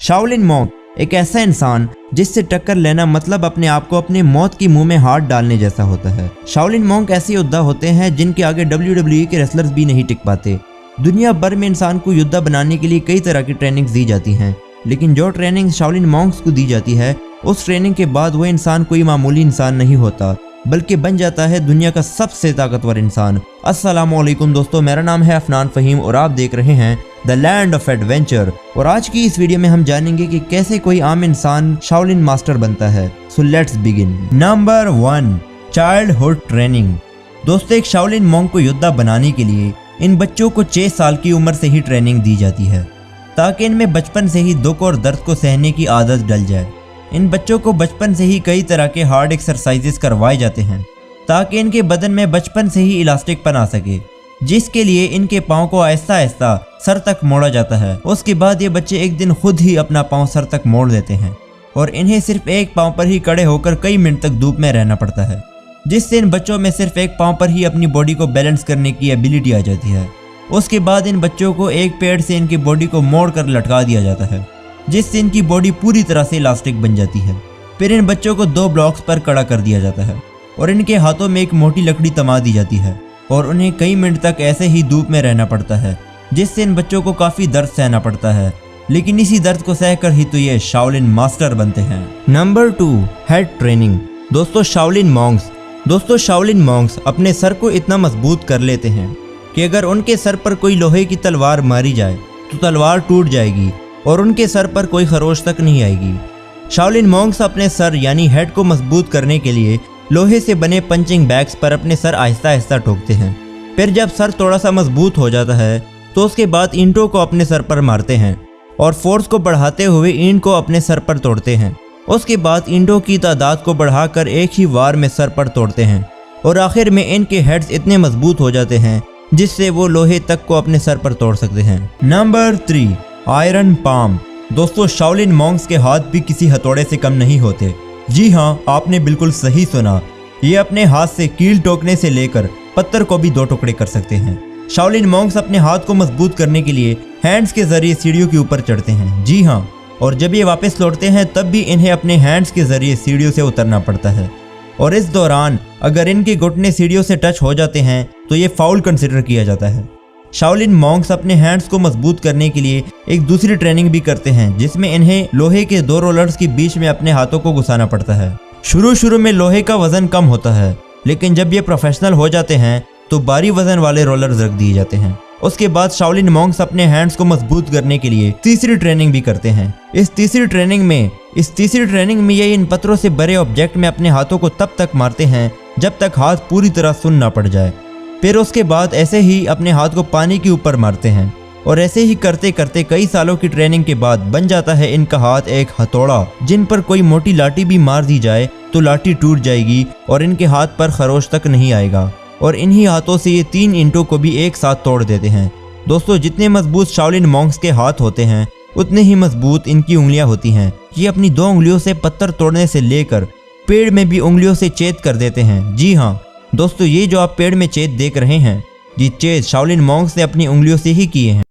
Shaolin monk एक ऐसा इंसान जिससे टक्कर लेना मतलब अपने आप को अपनी मौत की मुंह में हाथ डालने जैसा होता है। शाओलिन मॉन्क ऐसे योद्धा होते हैं जिनके आगे WWE के रेसलर्स भी नहीं टिक पाते। दुनिया भर में इंसान को योद्धा बनाने के लिए कई तरह की ट्रेनिंग्स दी जाती हैं, लेकिन जो ट्रेनिंग शाओलिन मॉन्क्स को दी जाती है उस ट्रेनिंग के बाद वो इंसान कोई मामूली इंसान नहीं होता, बल्कि बन जाता है दुनिया का सबसे ताकतवर इंसान। अस्सलामुअलैकुम दोस्तों, मेरा नाम है अफनान फ़हीम और आप देख रहे हैं द लैंड ऑफ एडवेंचर। और आज की इस वीडियो में हम जानेंगे कि कैसे कोई आम इंसान शाओलिन मास्टर बनता है। So let's begin. Number 1, childhood training. दोस्तों, एक शाओलिन मॉन्क को योद्धा बनाने के लिए इन बच्चों को 6 साल की उम्र से ही ट्रेनिंग दी जाती है, ताकि इनमें बचपन से ही दुख और दर्द को सहने की आदत डल जाए। इन बच्चों को बचपन से ही कई तरह के हार्ड एक्सरसाइजेस करवाए जाते हैं, ताकि इनके बदन में बचपन से ही इलास्टिक आ सके, जिसके लिए इनके पाँव को आहिस्ता आहिस्ता सर तक मोड़ा जाता है। उसके बाद ये बच्चे एक दिन खुद ही अपना पाँव सर तक मोड़ देते हैं और इन्हें सिर्फ एक पाँव पर ही खड़े होकर कई मिनट तक धूप में रहना पड़ता है, जिससे इन बच्चों में सिर्फ एक पाँव पर ही अपनी बॉडी को बैलेंस करने की एबिलिटी आ जाती है। उसके बाद इन बच्चों को एक पेड़ से इनकी बॉडी को मोड़ कर लटका दिया जाता है, जिससे इनकी बॉडी पूरी तरह से इलास्टिक बन जाती है। फिर इन बच्चों को 2 ब्लॉक्स पर खड़ा कर दिया जाता है और इनके हाथों में एक मोटी लकड़ी थमा दी जाती है और उन्हें कई मिनट तक ऐसे ही धूप में रहना पड़ता है, जिससे इन बच्चों को काफ़ी दर्द सहना पड़ता है। लेकिन इसी दर्द को सहकर ही तो ये शाओलिन मास्टर बनते हैं। Number 2, head training. दोस्तों, शाओलिन मॉन्क्स अपने सर को इतना मजबूत कर लेते हैं कि अगर उनके सर पर कोई लोहे की तलवार मारी जाए तो तलवार टूट जाएगी और उनके सर पर कोई खरोच तक नहीं आएगी। शाओलिन मॉन्क्स अपने सर यानी हेड को मजबूत करने के लिए लोहे से बने पंचिंग बैग्स पर अपने सर आहिस्ता आहिस्ता ठोकते हैं। फिर जब सर थोड़ा सा मजबूत हो जाता है तो उसके बाद ईंटों को अपने सर पर मारते हैं और फोर्स को बढ़ाते हुए ईंट को अपने सर पर तोड़ते हैं। उसके बाद ईंटों की तादाद को बढ़ाकर एक ही वार में सर पर तोड़ते हैं और आखिर में इनके हेड्स इतने मजबूत हो जाते हैं जिससे वो लोहे तक को अपने सर पर तोड़ सकते हैं। Number 3, iron palm. दोस्तों, शाओलिन मॉन्क्स के हाथ भी किसी हथौड़े से कम नहीं होते। जी हाँ, आपने बिल्कुल सही सुना। ये अपने हाथ से कील ठोकने से लेकर पत्थर को भी 2 टुकड़े कर सकते हैं। शाओलिन मॉन्क्स अपने हाथ को मजबूत करने के लिए हैंड्स के जरिए सीढ़ियों के ऊपर चढ़ते हैं। जी हाँ, और जब ये वापस लौटते हैं तब भी इन्हें अपने हैंड्स के जरिए सीढ़ियों से उतरना पड़ता है और इस दौरान अगर इनके घुटने सीढ़ियों से टच हो जाते हैं तो ये फाउल कंसिडर किया जाता है। शाओलिन मॉन्क्स अपने हैंड्स को मजबूत करने के लिए एक दूसरी ट्रेनिंग भी करते हैं, जिसमें इन्हें लोहे के 2 रोलर्स के बीच में अपने हाथों को घुसाना पड़ता है। शुरू में लोहे का वजन कम होता है, लेकिन जब ये प्रोफेशनल हो जाते हैं तो भारी वजन वाले रोलर्स रख दिए जाते हैं। उसके बाद शाओलिन मॉन्क्स अपने हैंड्स को मजबूत करने के लिए तीसरी ट्रेनिंग भी करते हैं। इस तीसरी ट्रेनिंग में ये इन पत्थरों से भरे ऑब्जेक्ट में अपने हाथों को तब तक मारते हैं जब तक हाथ पूरी तरह सुन्न ना पड़ जाए। फिर उसके बाद ऐसे ही अपने हाथ को पानी के ऊपर मारते हैं और ऐसे ही करते करते कई सालों की ट्रेनिंग के बाद बन जाता है इनका हाथ एक हथौड़ा, जिन पर कोई मोटी लाठी भी मार दी जाए तो लाठी टूट जाएगी और इनके हाथ पर खरोच तक नहीं आएगा। और इन्हीं हाथों से ये 3 ईंटों को भी एक साथ तोड़ देते हैं। दोस्तों, जितने मजबूत शाओलिन मॉन्क्स के हाथ होते हैं उतने ही मजबूत इनकी उंगलियां होती हैं। ये अपनी 2 उंगलियों से पत्थर तोड़ने से लेकर पेड़ में भी उंगलियों से छेद कर देते हैं। जी हाँ दोस्तों, ये जो आप पेड़ में छेद देख रहे हैं, ये छेद शाओलिन मॉन्क्स ने अपनी उंगलियों से ही किए हैं।